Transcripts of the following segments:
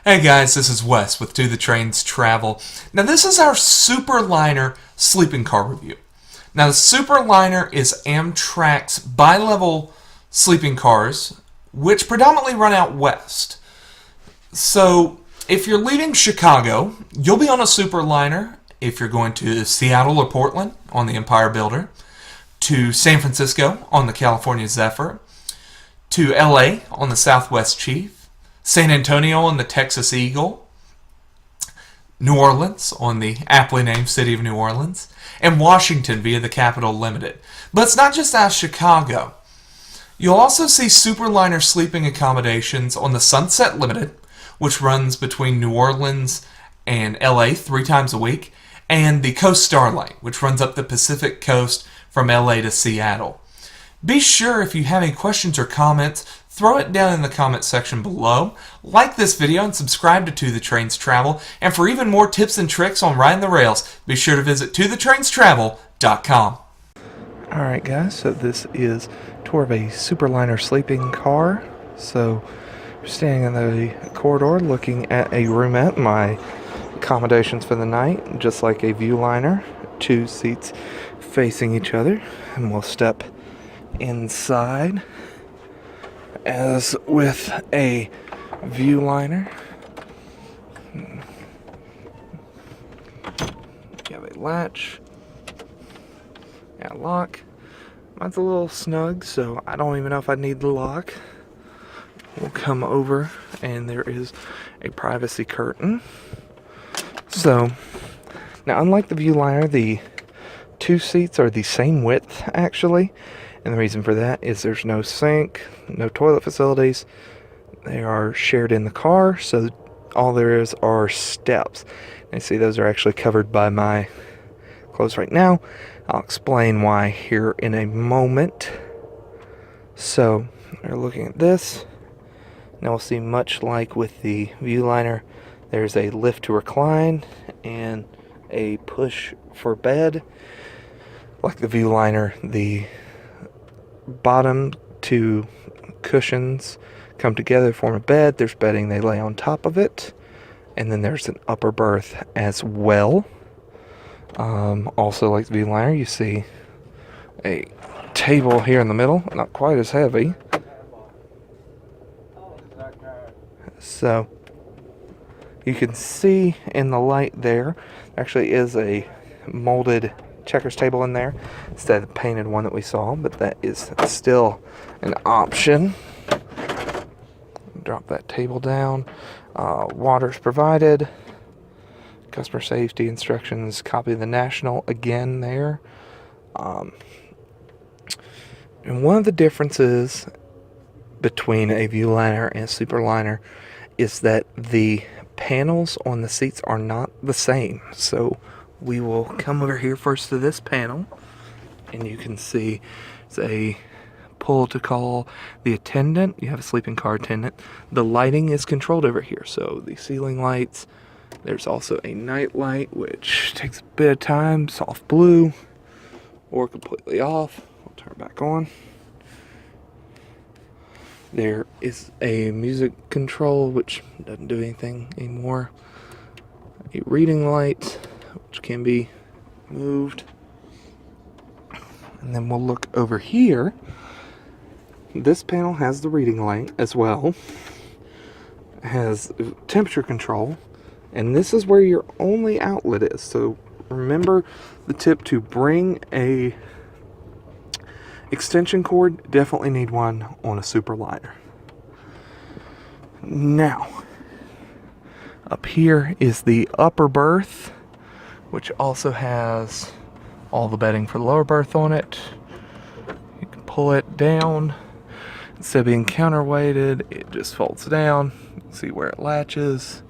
Hey guys, this is Wes with Do the Trains Travel. Now this is our Superliner sleeping car review. Now the Superliner is Amtrak's bi-level sleeping cars, which predominantly run out west. So if you're leaving Chicago, you'll be on a Superliner. If you're going to Seattle or Portland on the Empire Builder, to San Francisco on the California Zephyr, to LA on the Southwest Chief, San Antonio on the Texas Eagle, New Orleans on the aptly named City of New Orleans, and Washington via the Capital Limited. But it's not just out of Chicago. You'll also see Superliner sleeping accommodations on the Sunset Limited, which runs between New Orleans and LA 3 times a week, and the Coast Starlight, which runs up the Pacific Coast from LA to Seattle. Be sure if you have any questions or comments, throw it down in the comment section below. Like this video and subscribe to the Trains Travel. And for even more tips and tricks on riding the rails, be sure to visit tothetrainstravel.com. Alright guys, so this is a tour of a Superliner sleeping car. So we're standing in the corridor looking at a roomette, my accommodations for the night, just like a Viewliner, 2 seats facing each other, and we'll step inside. As with a Viewliner, you have a latch and a lock. Mine's a little snug, so I don't even know if I need the lock. We'll come over, and there is a privacy curtain. So, now unlike the Viewliner, the 2 seats are the same width, actually. And the reason for that is there's no sink, no toilet facilities. They are shared in the car, so all there is are steps. And you see those are actually covered by my clothes right now. I'll explain why here in a moment. So, we're looking at this. Now we'll see, much like with the Viewliner, there's a lift to recline and a push for bed. Like the Viewliner, the bottom 2 cushions come together, form a bed. There's bedding they lay on top of it, and then there's an upper berth as well. Also, like the Viewliner, you see a table here in the middle, not quite as heavy. So you can see in the light there actually is a molded checkers table in there instead of the painted one that we saw, but that is still an option. Drop that table down. Water's provided. Customer safety instructions, copy of the National again there. And one of the differences between a Viewliner and a Superliner is that the panels on the seats are not the same. So we will come over here first to this panel, and you can see it's a pull to call the attendant. You have a sleeping car attendant. The lighting is controlled over here, so the ceiling lights. There's also a night light, which takes a bit of time, soft blue, or completely off. I'll turn it back on. There is a music control, which doesn't do anything anymore. A reading light, which can be moved. And then we'll look over here. This panel has the reading light as well. It has temperature control. And this is where your only outlet is. So remember the tip to bring a extension cord. Definitely need one on a Superliner. Now, up here is the upper berth, which also has all the bedding for the lower berth on it. You can pull it down. Instead of being counterweighted, it just folds down. You can see where it latches.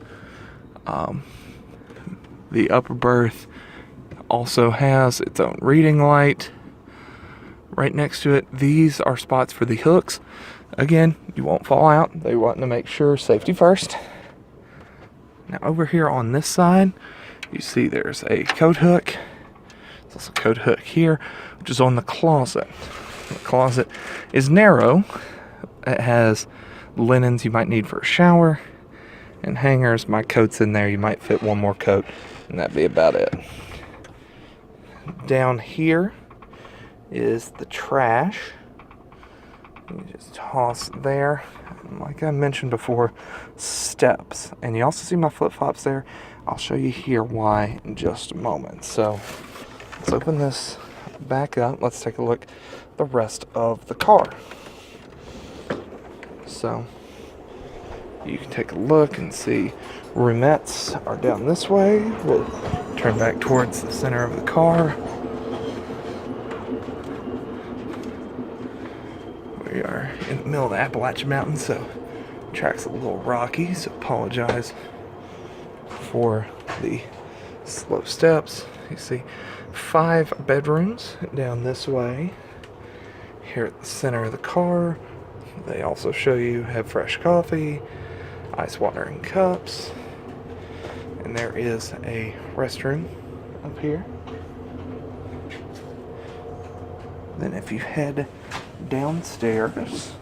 The upper berth also has its own reading light. Right next to it, these are spots for the hooks. Again, you won't fall out. They want to make sure safety first. Now over here on this side, you see there's a coat hook. There's also a coat hook here, which is on the closet. The closet is narrow. It has linens you might need for a shower. And hangers, my coat's in there. You might fit one more coat, and that'd be about it. Down here is the trash. You just toss there. And like I mentioned before, steps. And you also see my flip-flops there. I'll show you here why in just a moment. So let's open this back up. Let's take a look at the rest of the car. So you can take a look and see roomettes are down this way. We'll turn back towards the center of the car. We are in the middle of the Appalachian Mountains, so the track's a little rocky, so apologize for the slow steps. You see 5 bedrooms down this way. Here at the center of the car, they also show you have fresh coffee, ice water in cups, and there is a restroom up here. Then if you head downstairs,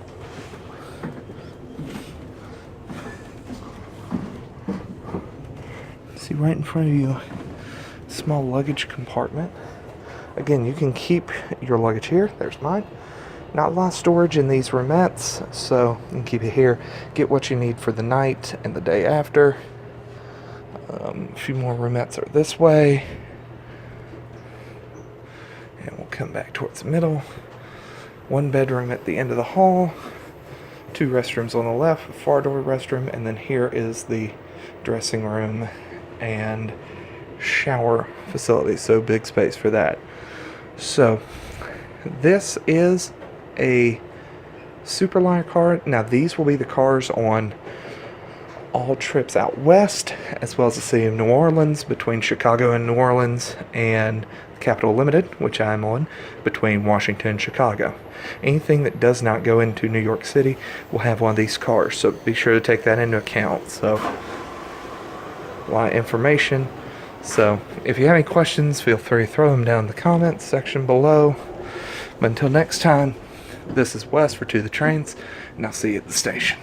see right in front of you, small luggage compartment. Again, you can keep your luggage here. There's mine. Not a lot of storage in these roomettes, so you can keep it here. Get what you need for the night and the day after. A few more roomettes are this way. And we'll come back towards the middle. 1 bedroom at the end of the hall. 2 restrooms on the left, a far door restroom, and then here is the dressing room and shower facility. So big space for that. So this is a Superliner car. Now these will be the cars on all trips out west, as well as the city of New Orleans, between Chicago and New Orleans, and Capital Limited, which I'm on, between Washington and Chicago. Anything that does not go into New York City will have one of these cars, so be sure to take that into account. So a lot of information. So if you have any questions, feel free to throw them down in the comments section below. But until next time, this is Wes for To The Trains, and I'll see you at the station.